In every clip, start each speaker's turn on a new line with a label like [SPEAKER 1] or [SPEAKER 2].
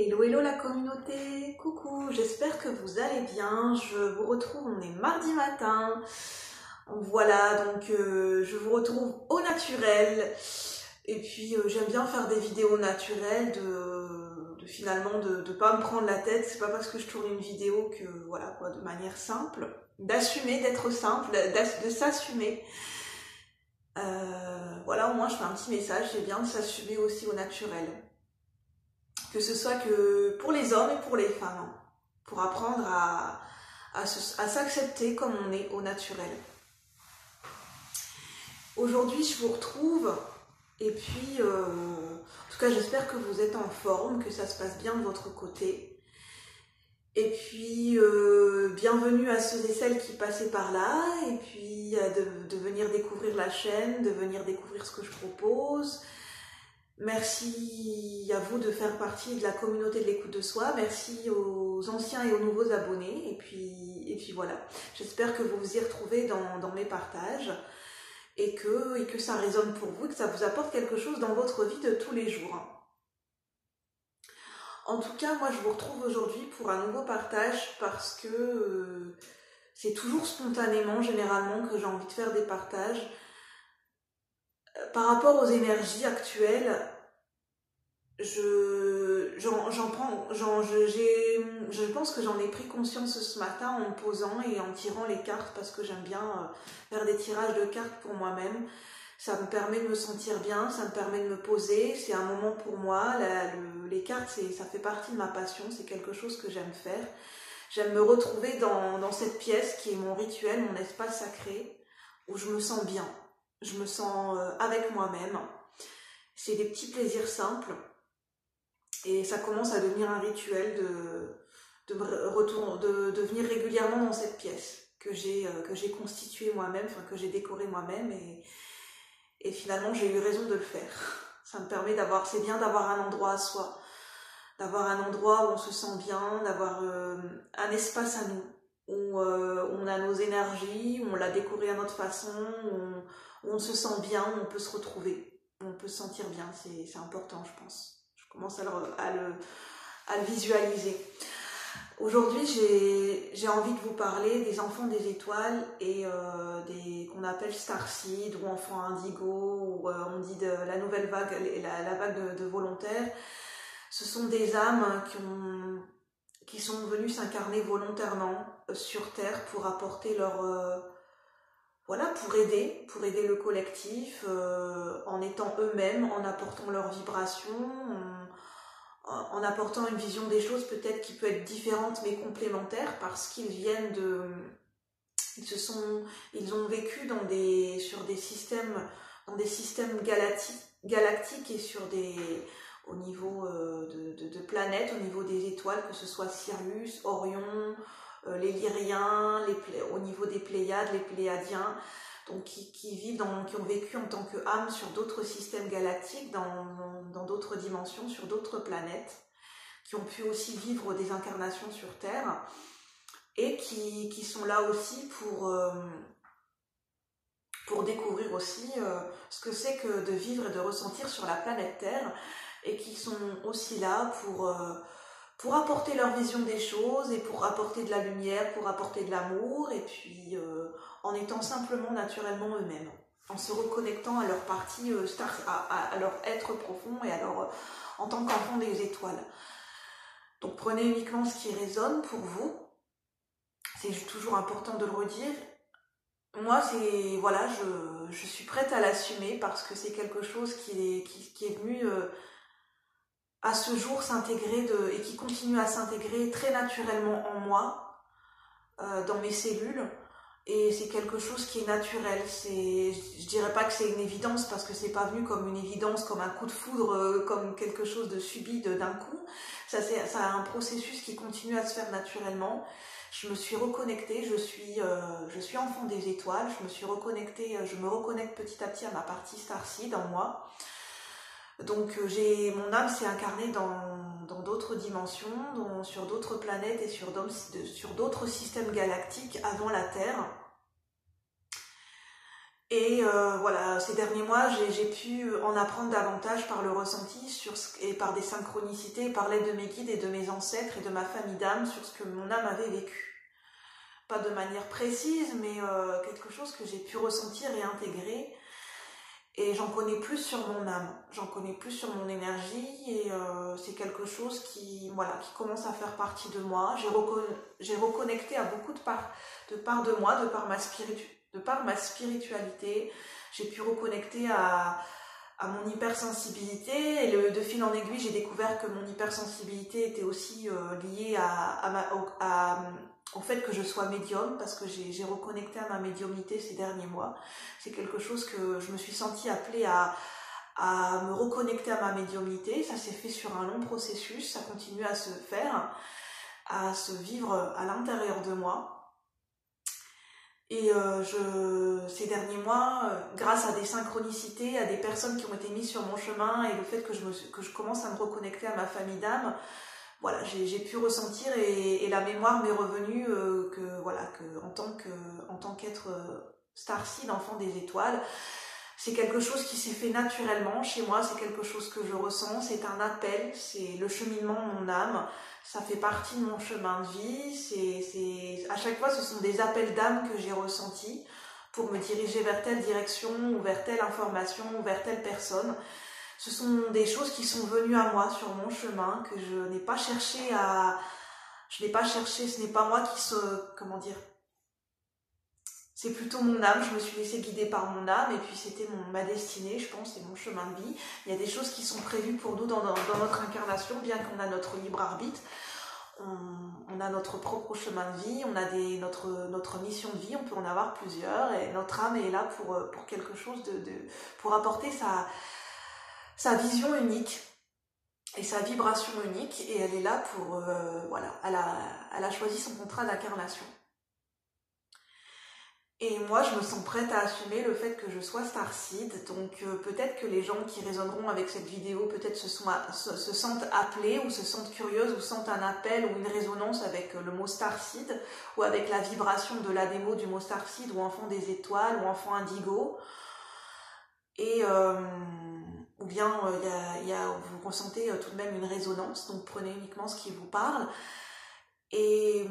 [SPEAKER 1] Hello, hello la communauté, coucou, j'espère que vous allez bien, je vous retrouve, on est mardi matin, voilà, donc je vous retrouve au naturel, et puis j'aime bien faire des vidéos naturelles, finalement de pas me prendre la tête, c'est pas parce que je tourne une vidéo que, voilà quoi, de manière simple, d'assumer, d'être simple, de s'assumer. Voilà, au moins je fais un petit message, c'est bien de s'assumer aussi au naturel. Que ce soit que pour les hommes et pour les femmes, pour apprendre à s'accepter comme on est au naturel. Aujourd'hui, je vous retrouve, et puis, en tout cas, j'espère que vous êtes en forme, que ça se passe bien de votre côté. Et puis, bienvenue à ceux et celles qui passaient par là, et puis de venir découvrir la chaîne, de venir découvrir ce que je propose. Merci à vous de faire partie de la communauté de l'écoute de soi, merci aux anciens et aux nouveaux abonnés, et puis voilà, j'espère que vous vous y retrouvez dans mes partages, et que ça résonne pour vous, et que ça vous apporte quelque chose dans votre vie de tous les jours. En tout cas, moi je vous retrouve aujourd'hui pour un nouveau partage, parce que c'est toujours spontanément, généralement, que j'ai envie de faire des partages. Par rapport aux énergies actuelles, je pense que j'en ai pris conscience ce matin en me posant et en tirant les cartes, parce que j'aime bien faire des tirages de cartes pour moi-même. Ça me permet de me sentir bien, ça me permet de me poser, c'est un moment pour moi. Les cartes, ça fait partie de ma passion, c'est quelque chose que j'aime faire. J'aime me retrouver dans cette pièce qui est mon rituel, mon espace sacré, où je me sens bien. Je me sens avec moi-même. C'est des petits plaisirs simples. Et ça commence à devenir un rituel de venir régulièrement dans cette pièce que j'ai constituée moi-même, enfin que j'ai décorée moi-même, et finalement j'ai eu raison de le faire. Ça me permet c'est bien d'avoir un endroit à soi, d'avoir un endroit où on se sent bien, d'avoir un espace à nous, où on a nos énergies, où on l'a décoré à notre façon, où on se sent bien, où on peut se retrouver, où on peut se sentir bien, c'est important je pense. Je commence à le visualiser. Aujourd'hui, j'ai envie de vous parler des enfants des étoiles et qu'on appelle Starseed ou enfants indigo, ou on dit de la nouvelle vague, la vague de volontaires. Ce sont des âmes qui sont venues s'incarner volontairement sur Terre pour apporter voilà, pour aider le collectif, en étant eux-mêmes, en apportant leur vibration, en apportant une vision des choses peut-être qui peut être différente mais complémentaire, parce qu'ils viennent ils ont vécu dans des systèmes galactiques, et au niveau de planètes, au niveau des étoiles, que ce soit Sirius, Orion, les Lyriens, au niveau des Pléiades, les Pléiadiens, donc qui ont vécu en tant qu'âmes sur d'autres systèmes galactiques, dans d'autres dimensions, sur d'autres planètes, qui ont pu aussi vivre des incarnations sur Terre, et qui sont là aussi pour découvrir aussi ce que c'est que de vivre et de ressentir sur la planète Terre, et qui sont aussi là pour apporter leur vision des choses, et pour apporter de la lumière, pour apporter de l'amour, et puis en étant simplement naturellement eux-mêmes, en se reconnectant à leur partie à leur être profond, et en tant qu'enfant des étoiles. Donc prenez uniquement ce qui résonne pour vous, c'est toujours important de le redire. Moi, voilà, je suis prête à l'assumer, parce que c'est quelque chose qui est venu à ce jour s'intégrer et qui continue à s'intégrer très naturellement en moi, dans mes cellules, et c'est quelque chose qui est naturel. Je dirais pas que c'est une évidence, parce que c'est pas venu comme une évidence, comme un coup de foudre, comme quelque chose de subit d'un coup. Ça a un processus qui continue à se faire naturellement. Je me suis reconnectée, je suis enfant des étoiles, je me reconnecte petit à petit à ma partie Starseed en moi. Donc mon âme s'est incarnée dans d'autres dimensions, sur d'autres planètes, et sur d'autres systèmes galactiques avant la Terre. Et voilà, ces derniers mois, j'ai pu en apprendre davantage par le ressenti et par des synchronicités, par l'aide de mes guides et de mes ancêtres et de ma famille d'âme sur ce que mon âme avait vécu. Pas de manière précise, mais quelque chose que j'ai pu ressentir et intégrer. Et j'en connais plus sur mon âme, j'en connais plus sur mon énergie, et c'est quelque chose qui commence à faire partie de moi. J'ai reconnecté à beaucoup de parts de moi, de par ma spiritualité. J'ai pu reconnecter à mon hypersensibilité, et de fil en aiguille, j'ai découvert que mon hypersensibilité était aussi liée au fait que je sois médium, parce que j'ai reconnecté à ma médiumnité ces derniers mois. C'est quelque chose que je me suis sentie appelée à me reconnecter à ma médiumnité. Ça s'est fait sur un long processus, ça continue à se faire, à se vivre à l'intérieur de moi. Et ces derniers mois, grâce à des synchronicités, à des personnes qui ont été mises sur mon chemin, et le fait que je commence à me reconnecter à ma famille d'âme, voilà, j'ai pu ressentir, et la mémoire m'est revenue en tant qu'être starseed, enfant des étoiles, c'est quelque chose qui s'est fait naturellement chez moi, c'est quelque chose que je ressens, c'est un appel, c'est le cheminement de mon âme, ça fait partie de mon chemin de vie, à chaque fois ce sont des appels d'âme que j'ai ressentis pour me diriger vers telle direction, ou vers telle information, ou vers telle personne. Ce sont des choses qui sont venues à moi sur mon chemin, que je n'ai pas cherché ce n'est pas moi c'est plutôt mon âme, je me suis laissée guider par mon âme, et puis c'était ma destinée, je pense, c'est mon chemin de vie. Il y a des choses qui sont prévues pour nous dans notre incarnation, bien qu'on a notre libre arbitre. On a notre propre chemin de vie, on a notre mission de vie, on peut en avoir plusieurs, et notre âme est là pour quelque chose pour apporter sa vision unique et sa vibration unique, et elle est là pour elle a choisi son contrat d'incarnation. Et moi, je me sens prête à assumer le fait que je sois starseed. Donc peut-être que les gens qui résonneront avec cette vidéo peut-être se sentent appelés, ou se sentent curieuses, ou sentent un appel ou une résonance avec le mot starseed, ou avec la vibration de la démo du mot starseed, ou enfant des étoiles, ou enfant indigo. Et ou bien vous ressentez tout de même une résonance, donc prenez uniquement ce qui vous parle. Et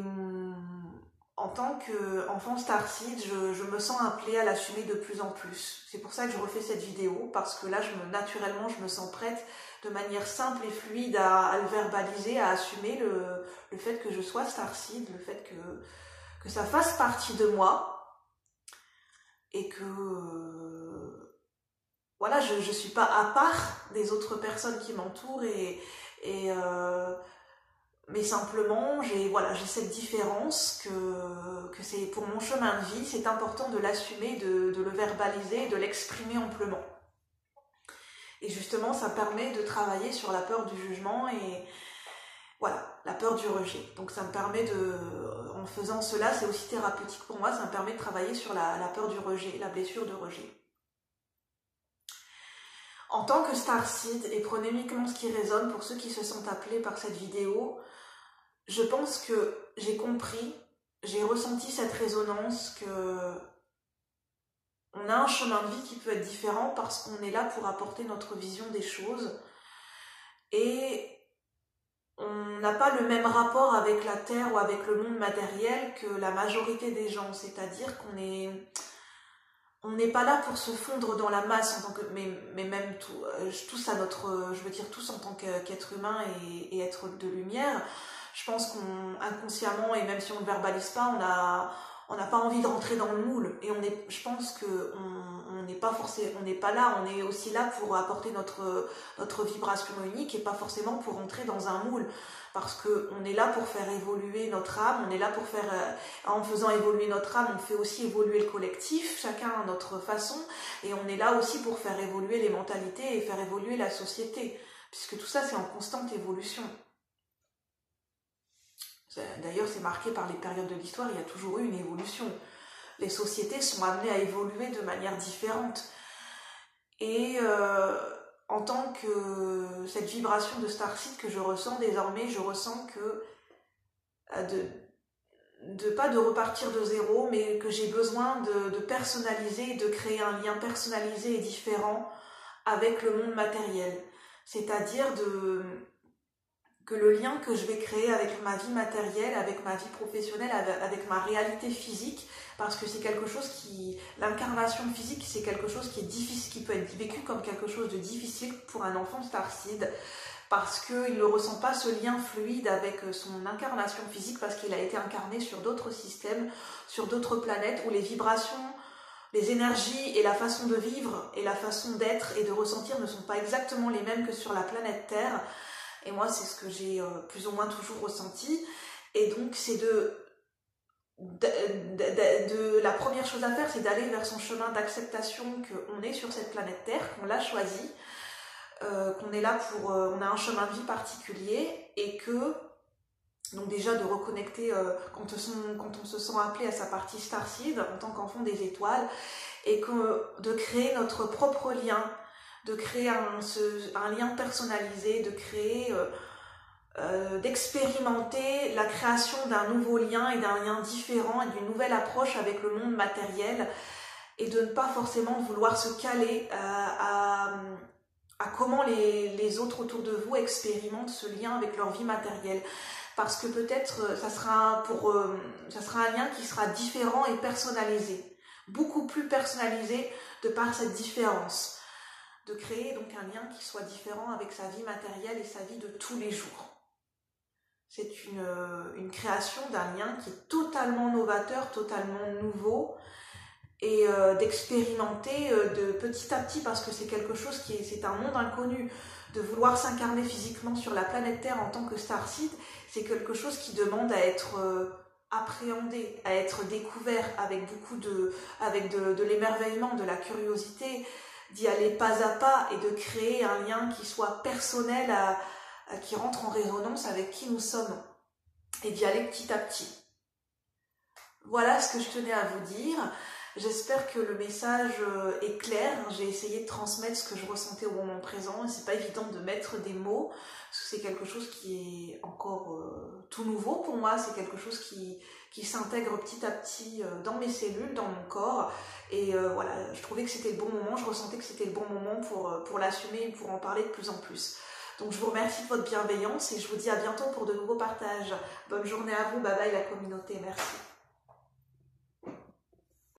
[SPEAKER 1] en tant qu'enfant starseed, je me sens appelée à l'assumer de plus en plus. C'est pour ça que je refais cette vidéo, parce que là, naturellement, je me sens prête de manière simple et fluide à le verbaliser, à assumer le fait que je sois starseed, le fait que ça fasse partie de moi, et que voilà, je ne suis pas à part des autres personnes qui m'entourent, mais simplement j'ai cette différence que c'est pour mon chemin de vie, c'est important de l'assumer, de le verbaliser, de l'exprimer amplement. Et justement, ça permet de travailler sur la peur du jugement et la peur du rejet. Donc ça me permet en faisant cela, c'est aussi thérapeutique pour moi, ça me permet de travailler sur la peur du rejet, la blessure de rejet. En tant que starseed, et prenez uniquement ce qui résonne pour ceux qui se sentent appelés par cette vidéo, je pense que j'ai compris, j'ai ressenti cette résonance, que on a un chemin de vie qui peut être différent parce qu'on est là pour apporter notre vision des choses, et on n'a pas le même rapport avec la Terre ou avec le monde matériel que la majorité des gens, c'est-à-dire on n'est pas là pour se fondre dans la masse, mais même tous en tant qu'être humain et être de lumière. Je pense qu'inconsciemment, et même si on ne le verbalise pas, on n'a pas envie de rentrer dans le moule. Et je pense qu'on n'est pas là, on est aussi là pour apporter notre vibration unique, et pas forcément pour rentrer dans un moule. Parce qu'on est là pour faire évoluer notre âme, on est là pour en faisant évoluer notre âme, on fait aussi évoluer le collectif, chacun à notre façon, et on est là aussi pour faire évoluer les mentalités et faire évoluer la société, puisque tout ça c'est en constante évolution. D'ailleurs, c'est marqué par les périodes de l'histoire, il y a toujours eu une évolution. Les sociétés sont amenées à évoluer de manière différente. Et en tant que cette vibration de starseed que je ressens désormais, je ressens que pas de repartir de zéro, mais que j'ai besoin de personnaliser, de créer un lien personnalisé et différent avec le monde matériel. C'est-à-dire que le lien que je vais créer avec ma vie matérielle, avec ma vie professionnelle, avec ma réalité physique, parce que c'est quelque chose l'incarnation physique, c'est quelque chose qui est difficile, qui peut être vécu comme quelque chose de difficile pour un enfant starseed, parce qu'il ne ressent pas ce lien fluide avec son incarnation physique, parce qu'il a été incarné sur d'autres systèmes, sur d'autres planètes, où les vibrations, les énergies et la façon de vivre et la façon d'être et de ressentir ne sont pas exactement les mêmes que sur la planète Terre. Et moi, c'est ce que j'ai plus ou moins toujours ressenti. Et donc, c'est la première chose à faire, c'est d'aller vers son chemin d'acceptation qu'on est sur cette planète Terre, qu'on l'a choisi, qu'on est là on a un chemin de vie particulier, et que, donc déjà de reconnecter quand on se sent appelé à sa partie starseed en tant qu'enfant des étoiles, et de créer notre propre lien, de créer un lien personnalisé, de créer, d'expérimenter la création d'un nouveau lien et d'un lien différent et d'une nouvelle approche avec le monde matériel, et de ne pas forcément vouloir se caler à comment les autres autour de vous expérimentent ce lien avec leur vie matérielle. Parce que peut-être ça sera un lien qui sera différent et personnalisé, beaucoup plus personnalisé de par cette différence. De créer donc un lien qui soit différent avec sa vie matérielle et sa vie de tous les jours. C'est une création d'un lien qui est totalement novateur, totalement nouveau, et d'expérimenter de petit à petit, parce que c'est quelque chose c'est un monde inconnu. De vouloir s'incarner physiquement sur la planète Terre en tant que starseed, c'est quelque chose qui demande à être appréhendé, à être découvert avec de l'émerveillement, de la curiosité, d'y aller pas à pas et de créer un lien qui soit personnel, qui rentre en résonance avec qui nous sommes, et d'y aller petit à petit. Voilà ce que je tenais à vous dire. J'espère que le message est clair. J'ai essayé de transmettre ce que je ressentais au moment présent, et c'est pas évident de mettre des mots, parce que c'est quelque chose qui est encore tout nouveau pour moi. C'est quelque chose qui s'intègre petit à petit dans mes cellules, dans mon corps, et voilà, je trouvais que c'était le bon moment, je ressentais que c'était le bon moment pour l'assumer et pour en parler de plus en plus. Donc je vous remercie de votre bienveillance, et je vous dis à bientôt pour de nouveaux partages. Bonne journée à vous, bye bye la communauté, merci.